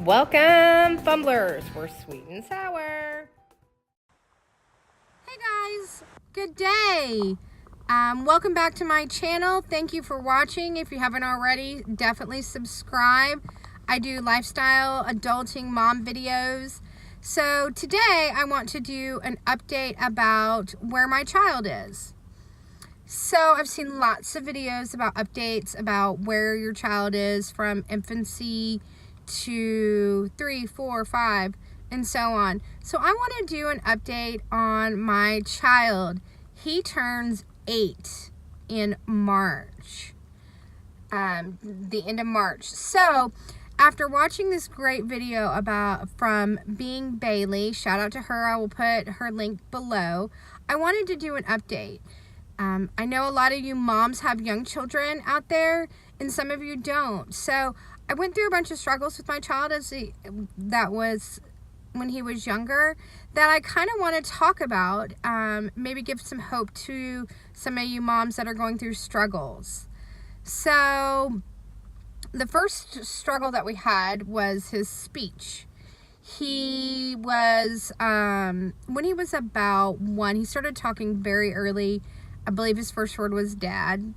Welcome, Fumblers. We're sweet and sour. Hey guys, good day. Welcome back to my channel. Thank you for watching. If you haven't already, definitely subscribe. I do lifestyle, adulting, mom videos. So today I want to do an update about where my child is. So I've seen lots of videos about updates about where your child is from infancy to 3, 4, 5, and so on. So I want to do an update on my child. He turns 8 in March, the end of March. So after watching this great video from Being Bailey, shout out to her, I will put her link below, I wanted to do an update. I know a lot of you moms have young children out there, and some of you don't. So I went through a bunch of struggles with my child that was when he was younger, that I kind of want to talk about, maybe give some hope to some of you moms that are going through struggles. So the first struggle that we had was his speech. He was, when he was about 1, he started talking very early. I believe his first word was dad,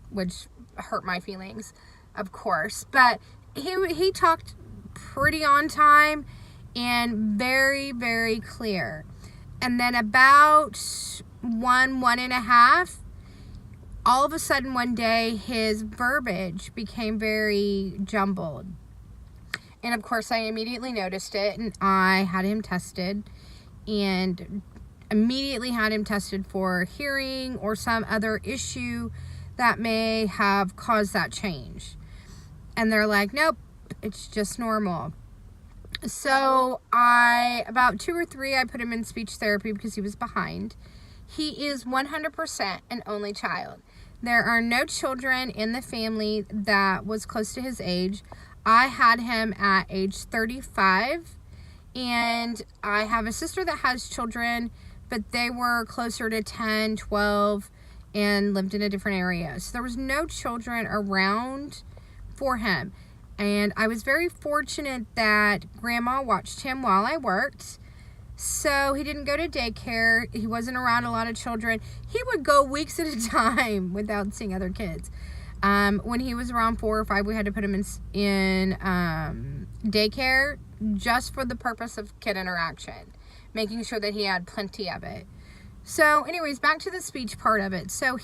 which hurt my feelings, of course. But he talked pretty on time and very, very clear. And then about 1.5, all of a sudden one day his verbiage became very jumbled. And of course I immediately noticed it, and I had him tested, and immediately had him tested for hearing or some other issue that may have caused that change. And they're like, nope, it's just normal. So about 2 or 3, I put him in speech therapy because he was behind. He is 100% an only child. There are no children in the family that was close to his age. I had him at age 35, and I have a sister that has children, but they were closer to 10, 12, and lived in a different area. So there was no children around for him. And I was very fortunate that Grandma watched him while I worked. So he didn't go to daycare. He wasn't around a lot of children. He would go weeks at a time without seeing other kids. When he was around 4 or 5, we had to put him in daycare just for the purpose of kid interaction, making sure that he had plenty of it. So anyways, back to the speech part of it. So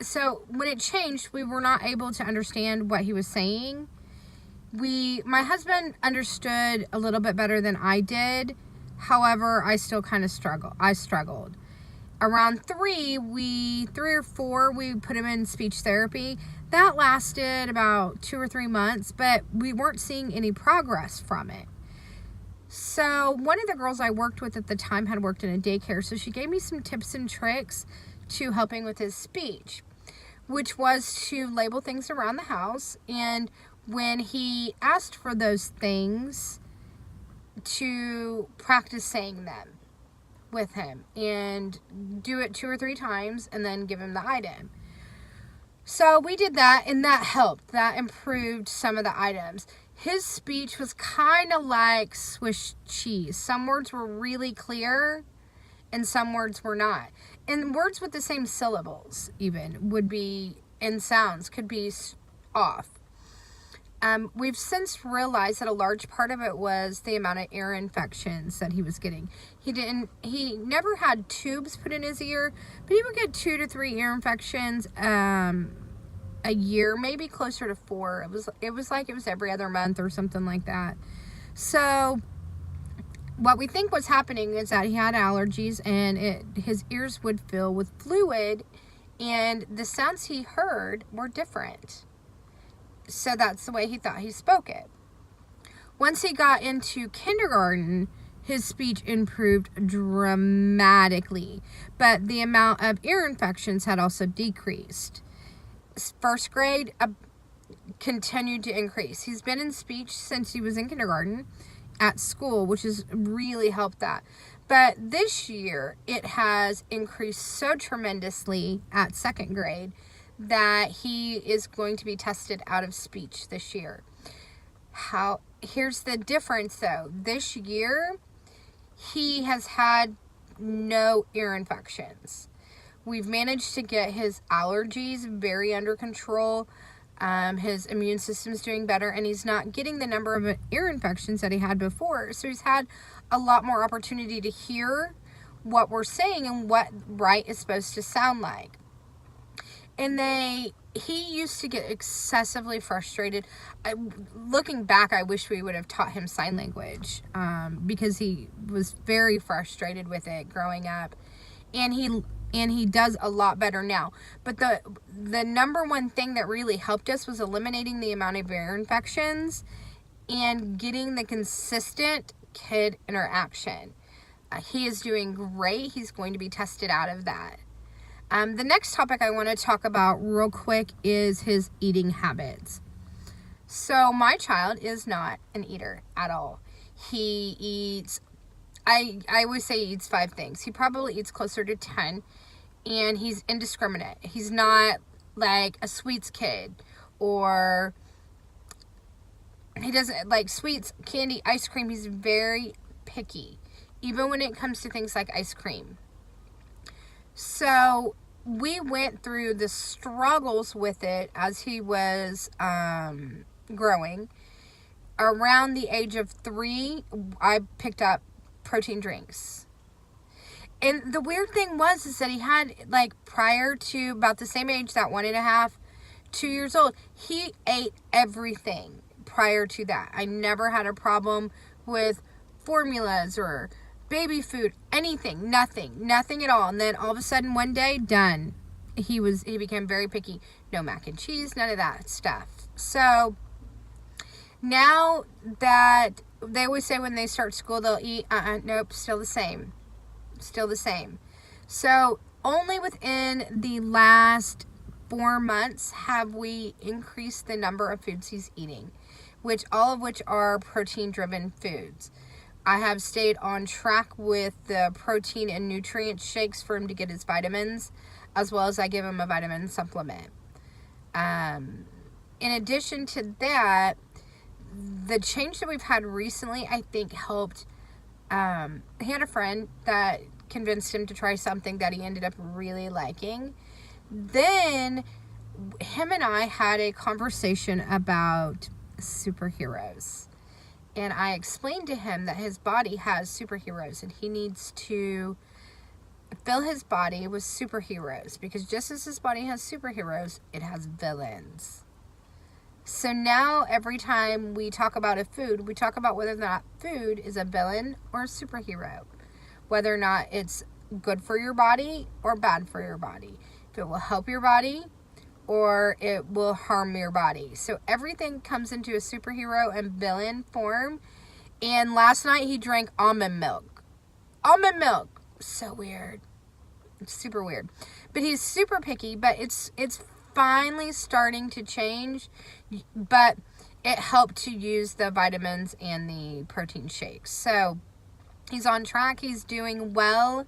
so when it changed, we were not able to understand what he was saying. My husband understood a little bit better than I did. However, I still kind of struggled. Around 3 or 4, we put him in speech therapy. That lasted about 2 or 3 months, but we weren't seeing any progress from it. So one of the girls I worked with at the time had worked in a daycare, so she gave me some tips and tricks to helping with his speech, which was to label things around the house, and when he asked for those things, to practice saying them with him and do it 2 or 3 times and then give him the item. So we did that, and that helped. That improved some of the items. His speech was kind of like Swiss cheese. Some words were really clear and some words were not. And words with the same syllables even would be, and sounds could be off. We've since realized that a large part of it was the amount of ear infections that he was getting. He never had tubes put in his ear, but he would get 2 to 3 ear infections a year, maybe closer to 4. It was like it was every other month or something like that. So what we think was happening is that he had allergies, and his ears would fill with fluid, and the sounds he heard were different. So that's the way he thought he spoke it. Once he got into kindergarten, his speech improved dramatically, but the amount of ear infections had also decreased. First grade continued to increase. He's been in speech since he was in kindergarten at school, which has really helped that. But this year, it has increased so tremendously at 2nd grade that he is going to be tested out of speech this year. Here's the difference though. This year, he has had no ear infections. We've managed to get his allergies very under control. His immune system's doing better, and he's not getting the number of ear infections that he had before. So he's had a lot more opportunity to hear what we're saying and what right is supposed to sound like. And he used to get excessively frustrated. Looking back, I wish we would have taught him sign language, because he was very frustrated with it growing up, and he does a lot better now. But the number one thing that really helped us was eliminating the amount of ear infections and getting the consistent kid interaction. He is doing great. He's going to be tested out of that. The next topic I want to talk about real quick is his eating habits. So my child is not an eater at all. He eats, I always say he eats 5 things. He probably eats closer to 10, and he's indiscriminate. He's not like a sweets kid, or he doesn't like sweets, candy, ice cream. He's very picky, even when it comes to things like ice cream. So we went through the struggles with it as he was growing. Around the age of 3, I picked up protein drinks. And the weird thing is that he had, like, prior to about the same age, that 1.5, 2 years old, he ate everything prior to that. I never had a problem with formulas or baby food, anything, nothing at all. And then all of a sudden one day, done. He became very picky. No mac and cheese, none of that stuff. So now that they always say when they start school, they'll eat, nope, still the same. So only within the last 4 months have we increased the number of foods he's eating, all of which are protein-driven foods. I have stayed on track with the protein and nutrient shakes for him to get his vitamins, as well as I give him a vitamin supplement. In addition to that, the change that we've had recently, I think, helped. He had a friend that convinced him to try something that he ended up really liking. Then him and I had a conversation about superheroes. And I explained to him that his body has superheroes, and he needs to fill his body with superheroes, because just as his body has superheroes, it has villains. So now every time we talk about a food, we talk about whether that food is a villain or a superhero, whether or not it's good for your body or bad for your body, if it will help your body or it will harm your body. So everything comes into a superhero and villain form. And last night he drank almond milk. So weird. It's super weird. But he's super picky, but it's finally starting to change. But it helped to use the vitamins and the protein shakes. So he's on track. He's doing well.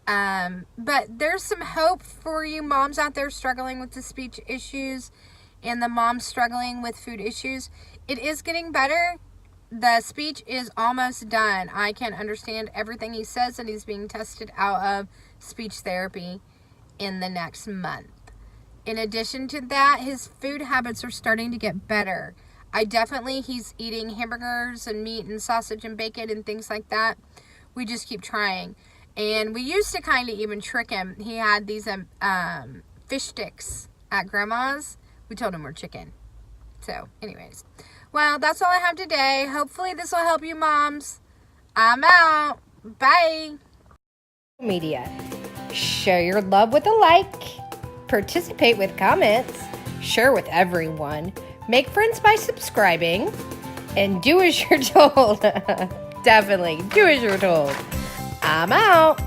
But there's some hope for you moms out there struggling with the speech issues and the moms struggling with food issues. It is getting better. The speech is almost done. I can understand everything he says, and he's being tested out of speech therapy in the next month. In addition to that, his food habits are starting to get better. He's eating hamburgers and meat and sausage and bacon and things like that. We just keep trying. And we used to kind of even trick him. He had these fish sticks at Grandma's. We told him we're chicken. So, anyways. Well, that's all I have today. Hopefully this will help you moms. I'm out. Bye. Media. Show your love with a like. Participate with comments. Share with everyone. Make friends by subscribing. And do as you're told. Definitely do as you're told. I'm out.